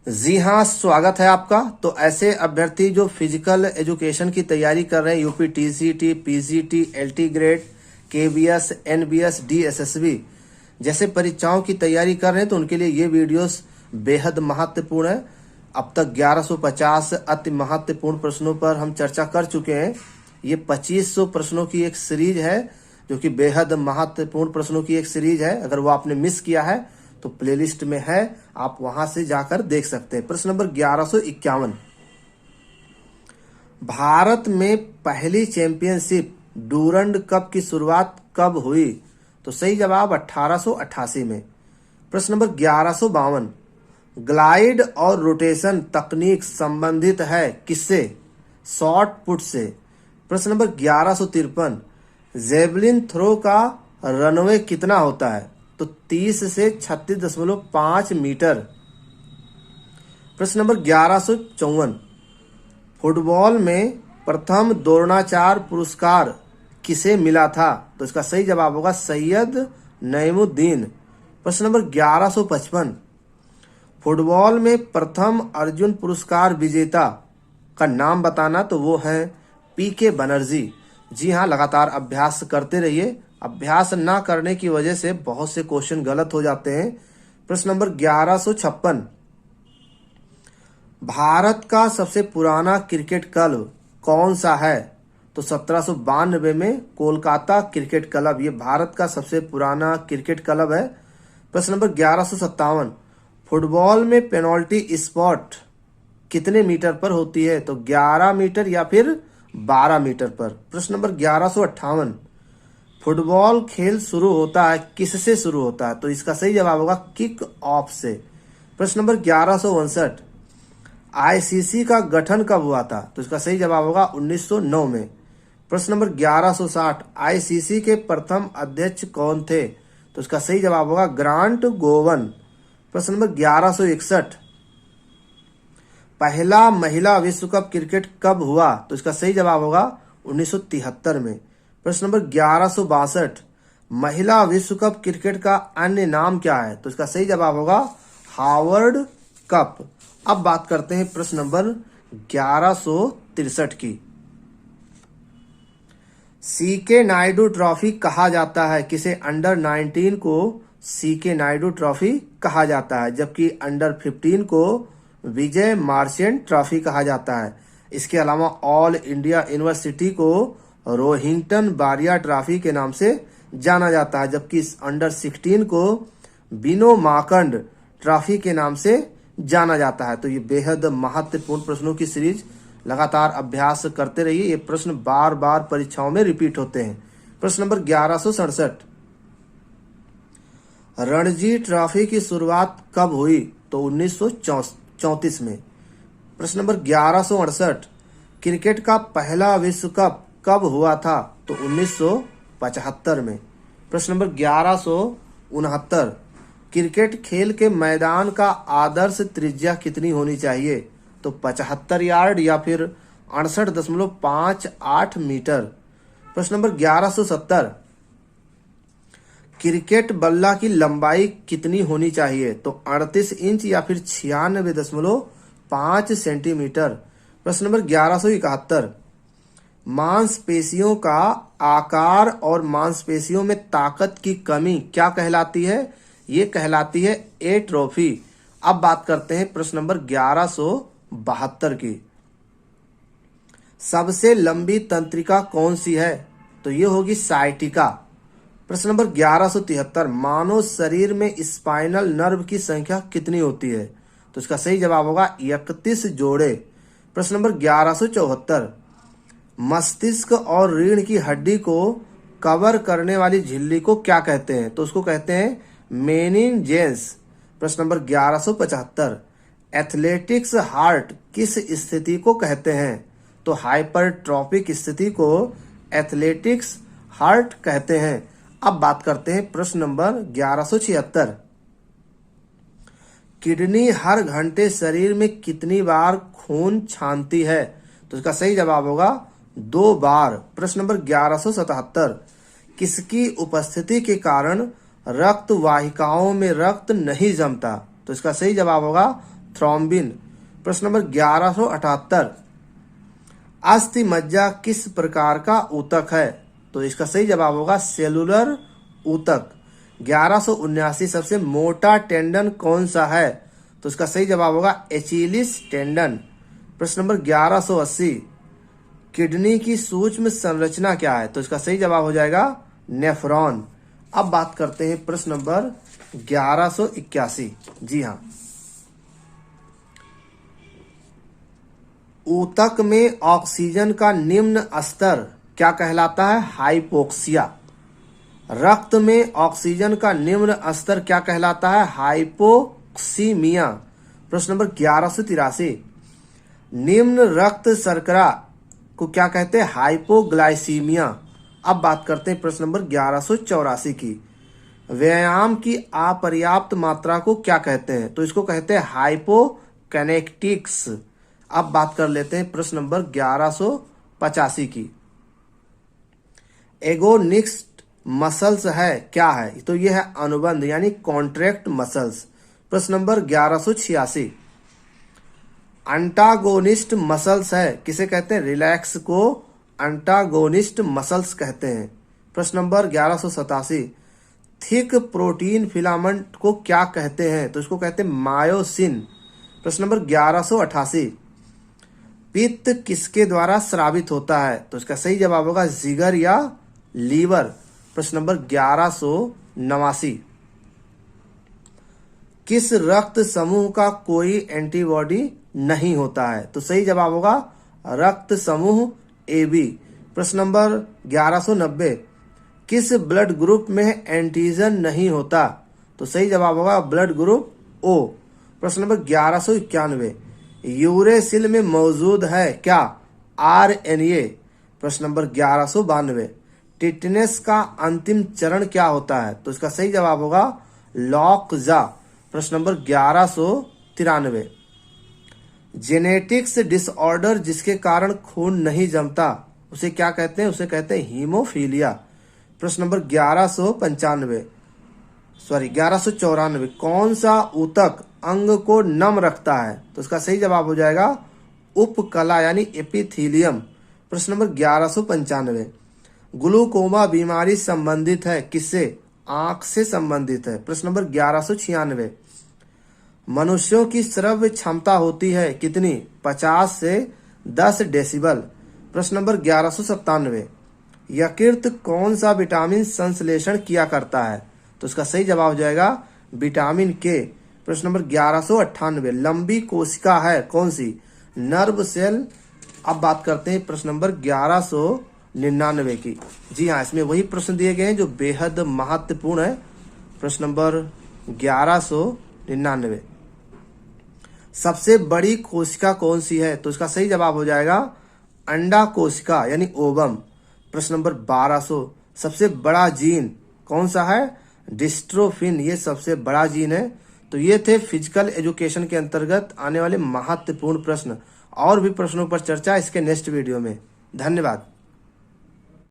जी हाँ, स्वागत है आपका। तो ऐसे अभ्यर्थी जो फिजिकल एजुकेशन की तैयारी कर रहे हैं, UP TCT, PGT, LT grade, KBS, NBS, DSSB जैसे परीक्षाओं की तैयारी कर रहे हैं, तो उनके लिए ये वीडियोस बेहद महत्वपूर्ण है। अब तक 1150 अति महत्वपूर्ण प्रश्नों पर हम चर्चा कर चुके हैं। ये 2500 प्रश्नों की एक सीरीज है, जो कि बेहद महत्वपूर्ण प्रश्नों की एक सीरीज है। अगर वो आपने मिस किया है तो प्लेलिस्ट में है, आप वहां से जाकर देख सकते हैं। प्रश्न नंबर 1151, भारत में पहली चैंपियनशिप डूरंड कप की शुरुआत कब हुई? तो सही जवाब 1888 में। प्रश्न नंबर 1152, ग्लाइड और रोटेशन तकनीक संबंधित है किससे? शॉर्ट पुट से। प्रश्न नंबर 1153, जेवलिन थ्रो का रनवे कितना होता है? तो 30 से 36.5 मीटर। प्रश्न नंबर 1154, फुटबॉल में प्रथम द्रोणाचार्य पुरस्कार किसे मिला था? तो इसका सही जवाब होगा सैयद नईमुद्दीन। प्रश्न नंबर 1155, फुटबॉल में प्रथम अर्जुन पुरस्कार विजेता का नाम बताना। तो वो है पीके बनर्जी। जी हाँ, लगातार अभ्यास करते रहिए। अभ्यास ना करने की वजह से बहुत से क्वेश्चन गलत हो जाते हैं। प्रश्न नंबर 1156, भारत का सबसे पुराना क्रिकेट क्लब कौन सा है? तो 1792 में कोलकाता क्रिकेट क्लब, ये भारत का सबसे पुराना क्रिकेट क्लब है। प्रश्न नंबर 1157, फुटबॉल में पेनल्टी स्पॉट कितने मीटर पर होती है? तो 11 मीटर या फिर 12 मीटर पर। प्रश्न नंबर 1158, फुटबॉल खेल शुरू होता है किससे शुरू होता है? तो इसका सही जवाब होगा किक ऑफ से। प्रश्न नंबर 1159, आईसीसी का गठन कब हुआ था? तो इसका सही जवाब होगा 1909 में। प्रश्न नंबर 1160, आईसीसी के प्रथम अध्यक्ष कौन थे? तो इसका सही जवाब होगा ग्रांट गोवन। प्रश्न नंबर 1161, पहला महिला विश्व कप क्रिकेट कब हुआ? तो इसका सही जवाब होगा 1973 में। प्रश्न नंबर 1162, महिला विश्व कप क्रिकेट का अन्य नाम क्या है? तो इसका सही जवाब होगा हार्वर्ड कप। अब बात करते हैं प्रश्न नंबर 1163 की। सीके नायडू ट्रॉफी कहा जाता है किसे? अंडर 19 को सीके नायडू ट्रॉफी कहा जाता है, जबकि अंडर 15 को विजय मार्चेंट ट्रॉफी कहा जाता है। इसके अलावा ऑल इंडिया यूनिवर्सिटी को रोहिंगटन बारिया ट्रॉफी के नाम से जाना जाता है, जबकि अंडर 16 को बिनो माकंड ट्रॉफी के नाम से जाना जाता है। तो ये बेहद महत्वपूर्ण प्रश्नों की सीरीज, लगातार अभ्यास करते रहिए। ये प्रश्न बार बार परीक्षाओं में रिपीट होते हैं। प्रश्न नंबर 1167, रणजी ट्रॉफी की शुरुआत कब हुई? तो 1934 में। प्रश्न नंबर 1168, क्रिकेट का पहला विश्व कप कब हुआ था? तो 1975 में। प्रश्न नंबर 1169, क्रिकेट खेल के मैदान का आदर्श त्रिज्या कितनी होनी चाहिए? तो 75 यार्ड या फिर 68.58 मीटर। प्रश्न नंबर 1170, क्रिकेट बल्ला की लंबाई कितनी होनी चाहिए? तो 38 इंच या फिर 96.5 सेंटीमीटर। प्रश्न नंबर 1171, मांसपेशियों का आकार और मांसपेशियों में ताकत की कमी क्या कहलाती है? ये कहलाती है एट्रोफी। अब बात करते हैं प्रश्न नंबर 1172 की। सबसे लंबी तंत्रिका कौन सी है? तो ये होगी साइटिका। प्रश्न नंबर 1173, मानव शरीर में स्पाइनल नर्व की संख्या कितनी होती है? तो इसका सही जवाब होगा 31 जोड़े। प्रश्न नंबर 1174, मस्तिष्क और रीढ़ की हड्डी को कवर करने वाली झिल्ली को क्या कहते हैं? तो उसको कहते हैं मेनिनजेस। प्रश्न नंबर 1175, एथलेटिक्स हार्ट किस स्थिति को कहते हैं? तो हाइपरट्रॉपिक स्थिति को एथलेटिक्स हार्ट कहते हैं। अब बात करते हैं प्रश्न नंबर 1176, किडनी हर घंटे शरीर में कितनी बार खून छानती है? तो इसका सही जवाब होगा 2 बार। प्रश्न नंबर 1177, किसकी उपस्थिति के कारण रक्त वाहिकाओं में रक्त नहीं जमता? तो इसका सही जवाब होगा थ्रोम्बिन। प्रश्न नंबर 1178, अस्थि मज्जा किस प्रकार का ऊतक है? तो इसका सही जवाब होगा सेलुलर ऊतक। 1179, सबसे मोटा टेंडन कौन सा है? तो इसका सही जवाब होगा एचिलिस टेंडन। प्रश्न नंबर 1180, किडनी की सूक्ष्म संरचना क्या है? तो इसका सही जवाब हो जाएगा नेफ्रॉन। अब बात करते हैं प्रश्न नंबर 1181। जी हाँ, ऊतक में ऑक्सीजन का निम्न स्तर क्या कहलाता है? हाइपोक्सिया। रक्त में ऑक्सीजन का निम्न स्तर क्या कहलाता है? हाइपोक्सीमिया। प्रश्न नंबर 1183, निम्न रक्त शर्करा को क्या कहते हैं? हाइपोग्लाइसीमिया। अब बात करते हैं प्रश्न नंबर 1184 की, व्यायाम की अपर्याप्त मात्रा को क्या कहते हैं? तो इसको कहते हैं हाइपोकैनेटिक्स। अब बात कर लेते हैं प्रश्न नंबर 1185 की, एगोनिस्ट मसल्स है क्या है? तो यह है अनुबंध यानी कॉन्ट्रैक्ट मसल्स। प्रश्न नंबर 1186, अंटागोनिस्ट मसल्स है किसे कहते हैं? रिलैक्स को अंटागोनिस्ट मसल्स कहते हैं। प्रश्न नंबर 1187, थिक प्रोटीन फिलामेंट को क्या कहते हैं? तो इसको कहते हैं मायोसिन। प्रश्न नंबर 1188, पित्त किसके द्वारा स्रावित होता है? तो इसका सही जवाब होगा जिगर या लीवर। प्रश्न नंबर 1189, किस रक्त समूह का कोई एंटीबॉडी नहीं होता है? तो सही जवाब होगा रक्त समूह AB। प्रश्न नंबर 1190, किस ब्लड ग्रुप में एंटीजन नहीं होता? तो सही जवाब होगा ब्लड ग्रुप O। प्रश्न नंबर 1191, यूरेसिल में मौजूद है क्या? RNA। प्रश्न नंबर 1192, टिटनेस का अंतिम चरण क्या होता है? तो इसका सही जवाब होगा लॉकजा। प्रश्न नंबर 1193, जेनेटिक्स डिसऑर्डर जिसके कारण खून नहीं जमता उसे क्या कहते हैं? उसे कहते हैं हीमोफीलिया। प्रश्न नंबर 1194, कौन सा ऊतक अंग को नम रखता है? तो इसका सही जवाब हो जाएगा उपकला यानी एपिथीलियम। प्रश्न नंबर 1195, ग्लूकोमा बीमारी संबंधित है किससे? आंख से संबंधित है। प्रश्न नंबर 1196, मनुष्यों की श्रव्य क्षमता होती है कितनी? 50 से 10 डेसिबल। प्रश्न नंबर 1197, यकृत कौन सा विटामिन संश्लेषण किया करता है? तो इसका सही जवाब हो जाएगा विटामिन के। प्रश्न नंबर 1198, लंबी कोशिका है कौन सी? Nerve cell. अब बात करते हैं प्रश्न नंबर 1199 की। जी हाँ, इसमें वही प्रश्न दिए गए हैं जो बेहद महत्वपूर्ण है। प्रश्न नंबर 1199, सबसे बड़ी कोशिका कौन सी है? तो इसका सही जवाब हो जाएगा अंडा कोशिका यानी ओवम। प्रश्न नंबर 1200, सबसे बड़ा जीन कौन सा है? डिस्ट्रोफिन, ये सबसे बड़ा जीन है। तो ये थे फिजिकल एजुकेशन के अंतर्गत आने वाले महत्वपूर्ण प्रश्न। और भी प्रश्नों पर चर्चा इसके नेक्स्ट वीडियो में। धन्यवाद।